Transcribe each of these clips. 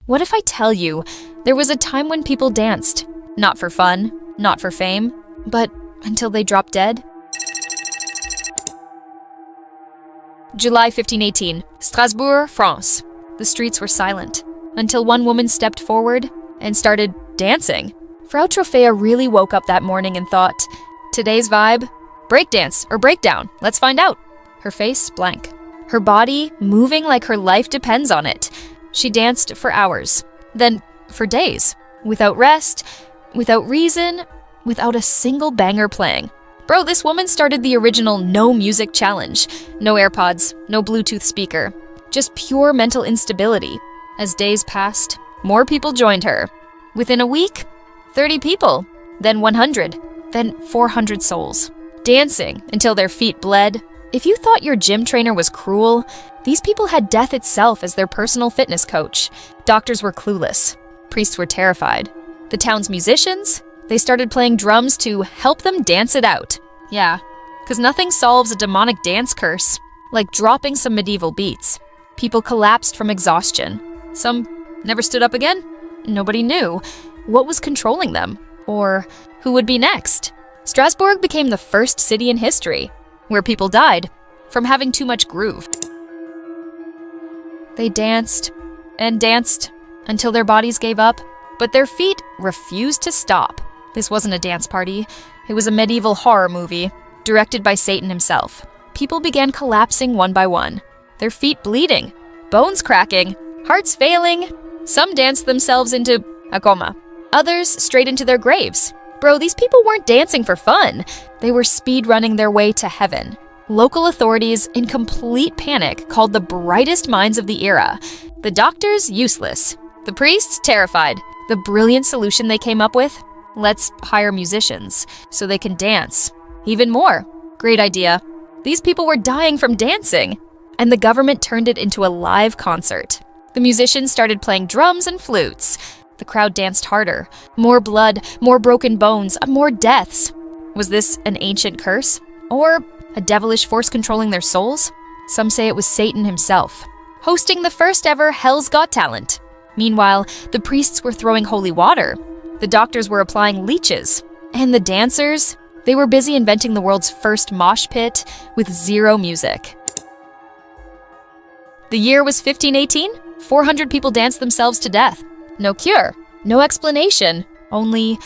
What if I tell you there was a time when people danced? Not for fun, not for fame, but until they dropped dead? July 1518, Strasbourg, France. The streets were silent, until one woman stepped forward and started dancing. Frau Trophea really woke up that morning and thought, today's vibe? Breakdance or breakdown, let's find out. Her face blank. Her body moving like her life depends on it. She danced for hours, then for days, without rest, without reason, without a single banger playing. Bro, this woman started the original no music challenge. No AirPods, no Bluetooth speaker, just pure mental instability. As days passed, more people joined her. Within a week, 30 people, then 100, then 400 souls, dancing until their feet bled. If you thought your gym trainer was cruel, these people had death itself as their personal fitness coach. Doctors were clueless. Priests were terrified. The town's musicians? They started playing drums to help them dance it out. Yeah, because nothing solves a demonic dance curse like dropping some medieval beats. People collapsed from exhaustion. Some never stood up again. Nobody knew what was controlling them or who would be next. Strasbourg became the first city in history where people died from having too much groove. They danced and danced until their bodies gave up, but their feet refused to stop. This wasn't a dance party. It was a medieval horror movie, directed by Satan himself. People began collapsing one by one, their feet bleeding, bones cracking, hearts failing. Some danced themselves into a coma, others straight into their graves. Bro, these people weren't dancing for fun. They were speed-running their way to heaven. Local authorities, in complete panic, called the brightest minds of the era. The doctors, useless. The priests, terrified. The brilliant solution they came up with? Let's hire musicians so they can dance. Even more. Great idea. These people were dying from dancing, and the government turned it into a live concert. The musicians started playing drums and flutes. The crowd danced harder. More blood, more broken bones, more deaths. Was this an ancient curse? Or a devilish force controlling their souls? Some say it was Satan himself, hosting the first ever Hell's Got Talent. Meanwhile, the priests were throwing holy water. The doctors were applying leeches. And the dancers? They were busy inventing the world's first mosh pit with zero music. The year was 1518. 400 people danced themselves to death. No cure, no explanation, only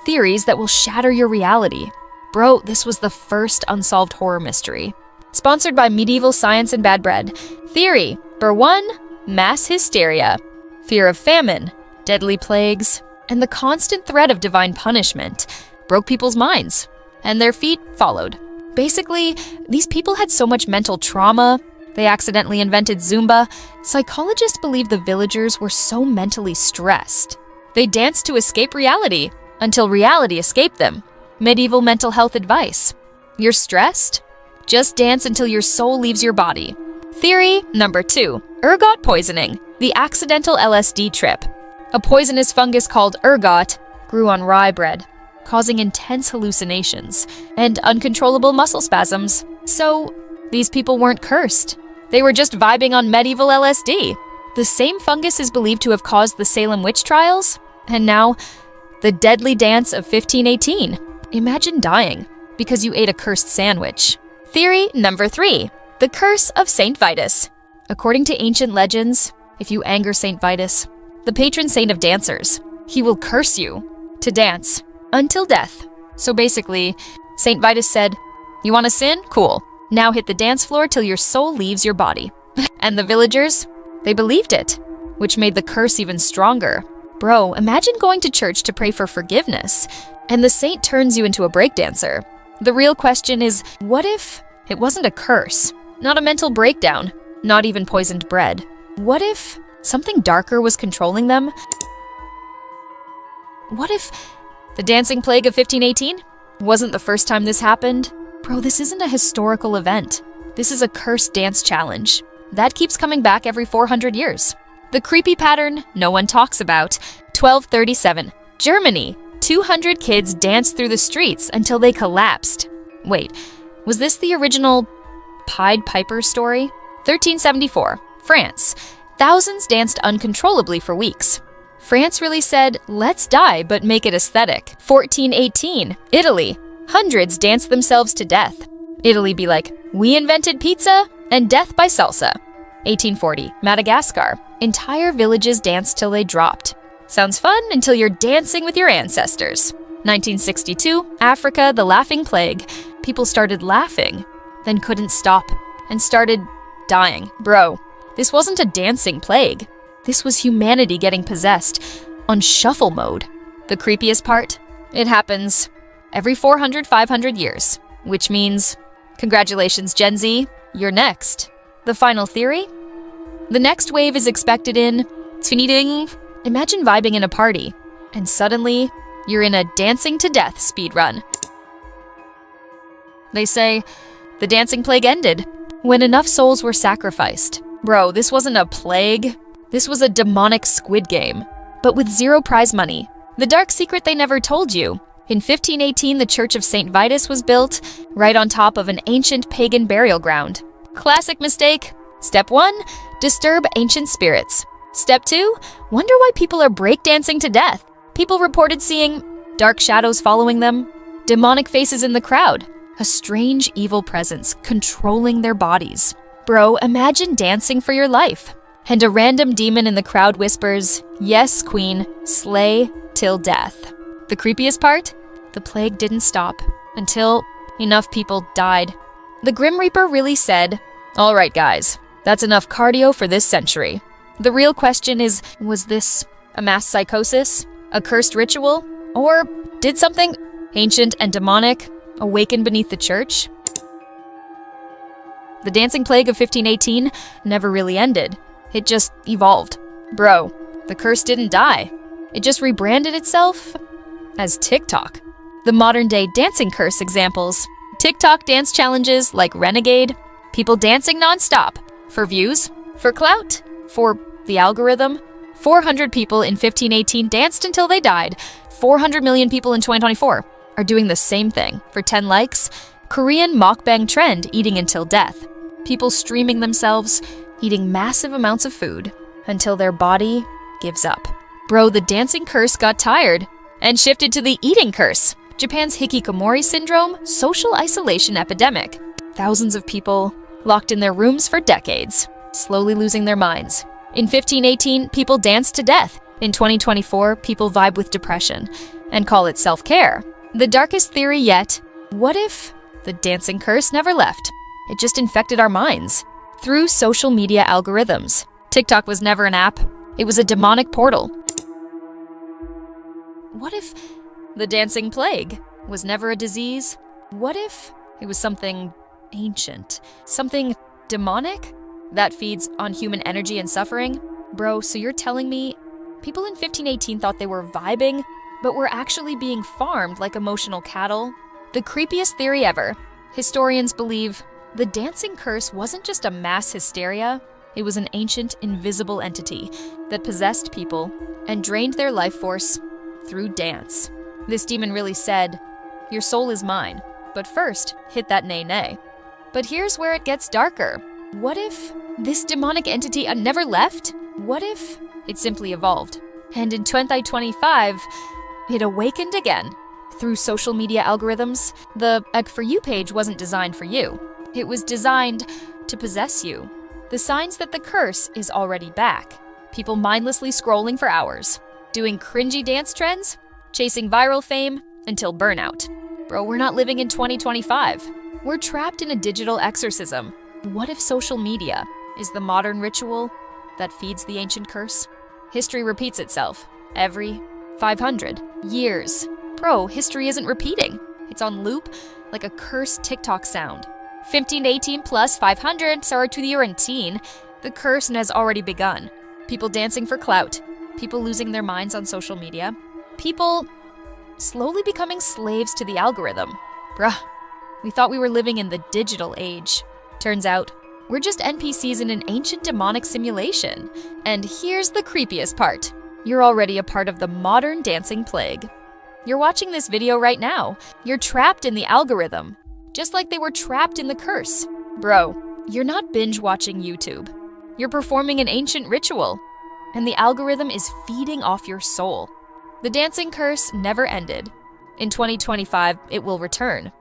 theories that will shatter your reality. Bro, this was the first unsolved horror mystery. Sponsored by Medieval Science and Bad Bread. Theory, number 1, mass hysteria. Fear of famine, deadly plagues, and the constant threat of divine punishment broke people's minds, and their feet followed. Basically, these people had so much mental trauma. They accidentally invented Zumba. Psychologists believe the villagers were so mentally stressed. They danced to escape reality until reality escaped them. Medieval mental health advice. You're stressed? Just dance until your soul leaves your body. Theory number 2. Ergot poisoning, the accidental LSD trip. A poisonous fungus called ergot grew on rye bread, causing intense hallucinations and uncontrollable muscle spasms. So, these people weren't cursed. They were just vibing on medieval LSD. The same fungus is believed to have caused the Salem witch trials, and now, the deadly dance of 1518. Imagine dying because you ate a cursed sandwich. Theory number 3. The curse of Saint Vitus. According to ancient legends, if you anger Saint Vitus, the patron saint of dancers, he will curse you to dance until death. So basically, Saint Vitus said, you want to sin? Cool. Now hit the dance floor till your soul leaves your body. And the villagers, they believed it, which made the curse even stronger. Bro, imagine going to church to pray for forgiveness, and the saint turns you into a breakdancer. The real question is, what if it wasn't a curse? Not a mental breakdown, not even poisoned bread. What if something darker was controlling them? What if the dancing plague of 1518 wasn't the first time this happened? Bro, this isn't a historical event. This is a cursed dance challenge. That keeps coming back every 400 years. The creepy pattern no one talks about. 1237. Germany. 200 kids danced through the streets until they collapsed. Wait, was this the original Pied Piper story? 1374. France. Thousands danced uncontrollably for weeks. France really said, let's die, but make it aesthetic. 1418, Italy. Hundreds danced themselves to death. Italy be like, we invented pizza and death by salsa. 1840, Madagascar. Entire villages danced till they dropped. Sounds fun until you're dancing with your ancestors. 1962, Africa, the laughing plague. People started laughing, then couldn't stop, and started dying. Bro, this wasn't a dancing plague. This was humanity getting possessed on shuffle mode. The creepiest part? It happens every 400, 500 years, which means, congratulations, Gen Z, you're next. The final theory? The next wave is expected in Imagine vibing in a party, and suddenly, you're in a dancing to death speedrun. They say, the dancing plague ended when enough souls were sacrificed. Bro, this wasn't a plague. This was a demonic Squid Game, but with zero prize money. The dark secret they never told you. In 1518, the Church of St. Vitus was built right on top of an ancient pagan burial ground. Classic mistake. Step 1, disturb ancient spirits. Step 2, wonder why people are breakdancing to death. People reported seeing dark shadows following them, demonic faces in the crowd, a strange evil presence controlling their bodies. Bro, imagine dancing for your life. And a random demon in the crowd whispers, yes, queen, slay till death. The creepiest part? The plague didn't stop until enough people died. The Grim Reaper really said, all right, guys, that's enough cardio for this century. The real question is, was this a mass psychosis, a cursed ritual, or did something ancient and demonic awaken beneath the church? The dancing plague of 1518 never really ended. It just evolved. Bro, the curse didn't die. It just rebranded itself as TikTok. The modern-day dancing curse examples: TikTok dance challenges like Renegade, people dancing non-stop, for views, for clout, for the algorithm. 400 people in 1518 danced until they died. 400 million people in 2024 are doing the same thing for 10 likes. Korean mukbang trend, eating until death. People streaming themselves, eating massive amounts of food until their body gives up. Bro, the dancing curse got tired and shifted to the eating curse. Japan's hikikomori syndrome, social isolation epidemic. Thousands of people locked in their rooms for decades, slowly losing their minds. In 1518, people danced to death. In 2024, people vibe with depression and call it self-care. The darkest theory yet, what if the dancing curse never left? It just infected our minds through social media algorithms. TikTok was never an app. It was a demonic portal. What if the dancing plague was never a disease? What if it was something ancient, something demonic that feeds on human energy and suffering? Bro, so you're telling me people in 1518 thought they were vibing, but were actually being farmed like emotional cattle? The creepiest theory ever. Historians believe the dancing curse wasn't just a mass hysteria. It was an ancient, invisible entity that possessed people and drained their life force through dance. This demon really said, your soul is mine, but first, hit that nay-nay. But here's where it gets darker. What if this demonic entity never left? What if it simply evolved? And in 2025, it awakened again. Through social media algorithms, the For You page wasn't designed for you. It was designed to possess you. The signs that the curse is already back. People mindlessly scrolling for hours, doing cringy dance trends, chasing viral fame until burnout. Bro, we're not living in 2025. We're trapped in a digital exorcism. What if social media is the modern ritual that feeds the ancient curse? History repeats itself every 500 years. Bro, history isn't repeating. It's on loop like a cursed TikTok sound. 1518 plus 500, sorry to the Urantine. The curse has already begun. People dancing for clout. People losing their minds on social media. People slowly becoming slaves to the algorithm. Bruh, we thought we were living in the digital age. Turns out, we're just NPCs in an ancient demonic simulation. And here's the creepiest part. You're already a part of the modern dancing plague. You're watching this video right now. You're trapped in the algorithm, just like they were trapped in the curse. Bro, you're not binge watching YouTube. You're performing an ancient ritual, and the algorithm is feeding off your soul. The dancing curse never ended. In 2025, it will return,